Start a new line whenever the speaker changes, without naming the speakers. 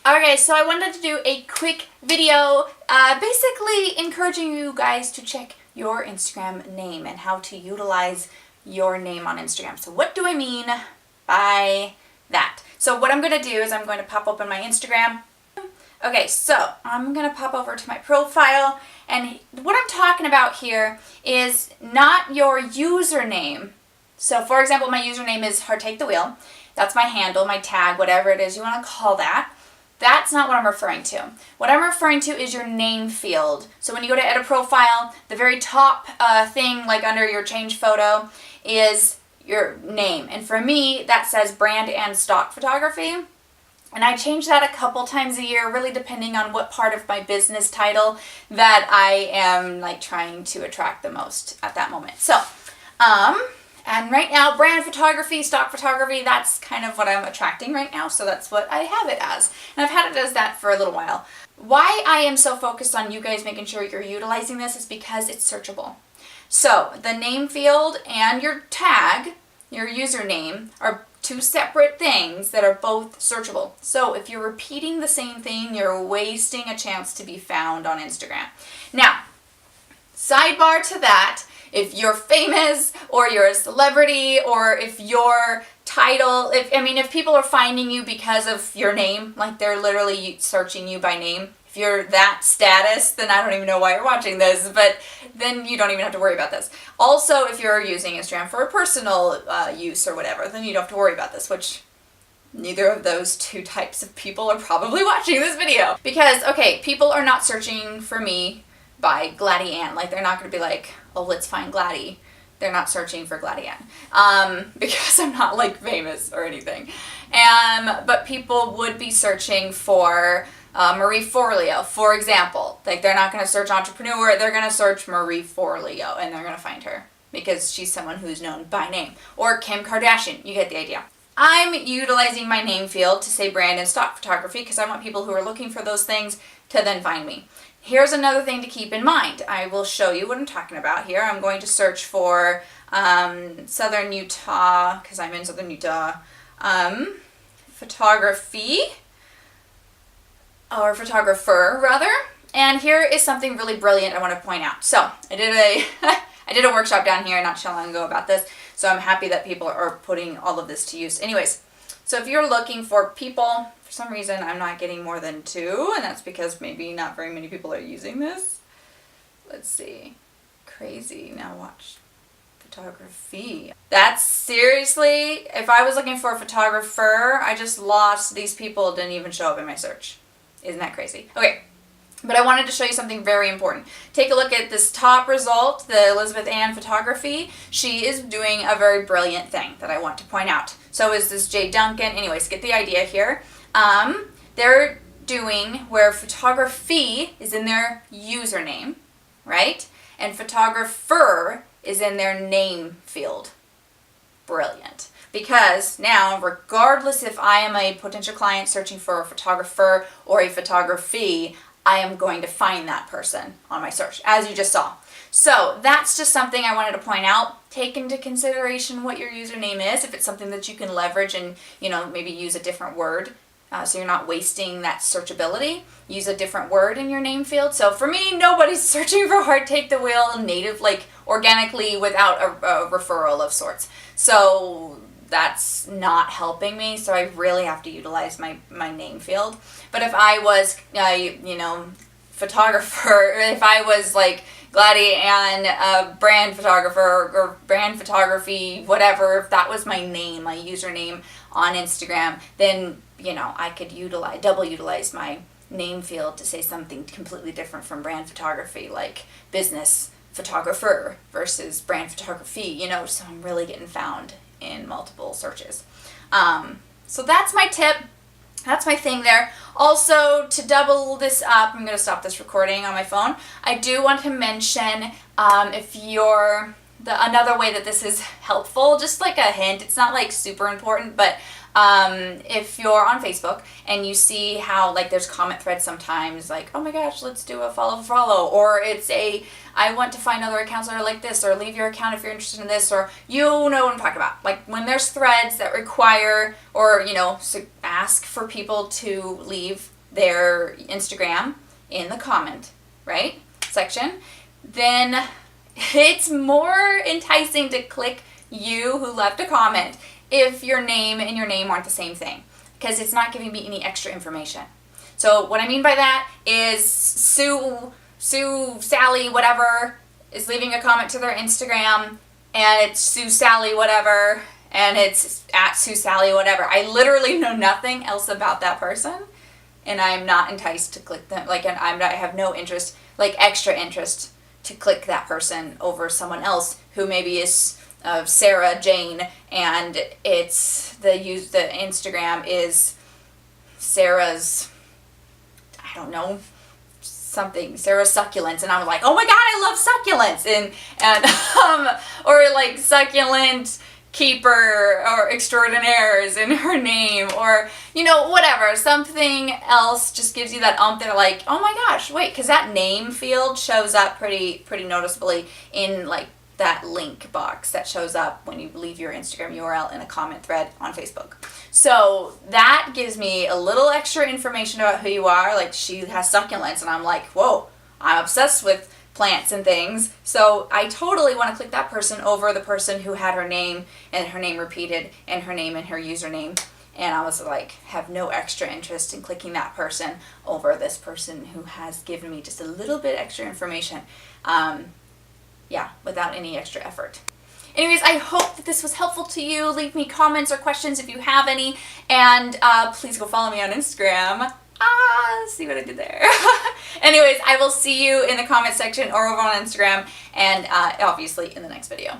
Okay, so I wanted to do a quick video basically encouraging you guys to check your Instagram name and how to utilize your name on Instagram. So what do I mean by that? So what I'm going to do is I'm going to pop open my Instagram. Okay, so I'm going to pop over to my profile, and what I'm talking about here is not your username. So for example, my username is Heart Take the Wheel. That's my handle, my tag, whatever it is you want to call that. That's not what I'm referring to. What I'm referring to is your name field. So when you go to edit profile, the very top thing, like under your change photo, is your name. And for me, that says brand and stock photography. And I change that a couple times a year, really depending on what part of my business title that I am like trying to attract the most at that moment. So, and right now, brand photography, stock photography, that's kind of what I'm attracting right now. So that's what I have it as. And I've had it as that for a little while. Why I am so focused on you guys making sure you're utilizing this is because it's searchable. So the name field and your tag, your username, are two separate things that are both searchable. So if you're repeating the same thing, you're wasting a chance to be found on Instagram. Now, sidebar to that, if you're famous or you're a celebrity or if your title, if people are finding you because of your name, like they're literally searching you by name, if you're that status, then I don't even know why you're watching this, but then you don't even have to worry about this. Also, if you're using Instagram for a personal use or whatever, then you don't have to worry about this, which neither of those two types of people are probably watching this video. Because, okay, people are not searching for me by Gladdy Ann. Like, they're not going to be like, oh, let's find Gladdy. They're not searching for Gladdy Ann. Because I'm not, like, famous or anything. But people would be searching for Marie Forleo, for example. Like, they're not going to search entrepreneur. They're going to search Marie Forleo, and they're going to find her because she's someone who's known by name. Or Kim Kardashian. You get the idea. I'm utilizing my name field to say brand and stock photography because I want people who are looking for those things to then find me. Here's another thing to keep in mind. I will show you what I'm talking about here. I'm going to search for Southern Utah, because I'm in Southern Utah, photography, or photographer rather. And here is something really brilliant I want to point out. So I did a workshop down here not too long ago about this, so I'm happy that people are putting all of this to use. Anyways, so if you're looking for people, for some reason I'm not getting more than 2, and that's because maybe not very many people are using this. Let's see. Crazy. Now watch. Photography. That's seriously, if I was looking for a photographer, I just lost, these people didn't even show up in my search. Isn't that crazy? Okay. But I wanted to show you something very important. Take a look at this top result, the Elizabeth Ann photography. She is doing a very brilliant thing that I want to point out. So is this Jay Duncan. Anyways, get the idea here. They're doing where photography is in their username, right? And photographer is in their name field. Brilliant. Because now, regardless if I am a potential client searching for a photographer or a photography, I am going to find that person on my search, as you just saw. So that's just something I wanted to point out. Take into consideration what your username is, if it's something that you can leverage and, maybe use a different word. So you're not wasting that searchability. Use a different word in your name field. So for me, nobody's searching for Heart Take the Wheel native, like organically without a referral of sorts. So that's not helping me, so I really have to utilize my name field. But if I was, photographer, if I was like Gladdy Ann, brand photographer or brand photography, whatever, if that was my name, my username on Instagram, then, I could double utilize my name field to say something completely different from brand photography, like business photographer versus brand photography, so I'm really getting found in multiple searches. So that's my tip. That's my thing there. Also, to double this up, I'm going to stop this recording on my phone. I do want to mention if you're another way that this is helpful, just like a hint. It's not like super important, but If you're on Facebook and you see how like there's comment threads sometimes like, oh my gosh, let's do a follow, or it's I want to find other accounts that are like this, or leave your account if you're interested in this, or you know what I'm talking about. Like when there's threads that require or, ask for people to leave their Instagram in the comment, right, section, then it's more enticing to click you who left a comment if your name and your name aren't the same thing, because it's not giving me any extra information. So what I mean by that is Sue, Sally, whatever, is leaving a comment to their Instagram, and it's Sue, Sally, whatever, and it's at Sue, Sally, whatever. I literally know nothing else about that person, and I'm not enticed to click them. Like, and I have no interest, like extra interest, to click that person over someone else who maybe is Sarah Jane, and it's the Instagram is Sarah's, I don't know, something, Sarah's succulents, and I'm like, oh my god, I love succulents, and or like succulent keeper or extraordinaires in her name, or whatever, something else just gives you that they're like, oh my gosh, wait, because that name field shows up pretty noticeably in like that link box that shows up when you leave your Instagram URL in a comment thread on Facebook. So that gives me a little extra information about who you are. Like, she has succulents, and I'm like, whoa, I'm obsessed with plants and things. So I totally want to click that person over the person who had her name and her name repeated and her name and her username. And I was like, have no extra interest in clicking that person over this person who has given me just a little bit extra information. Without any extra effort. Anyways, I hope that this was helpful to you. Leave me comments or questions if you have any, and please go follow me on Instagram. See what I did there. Anyways, I will see you in the comment section or over on Instagram, and obviously in the next video.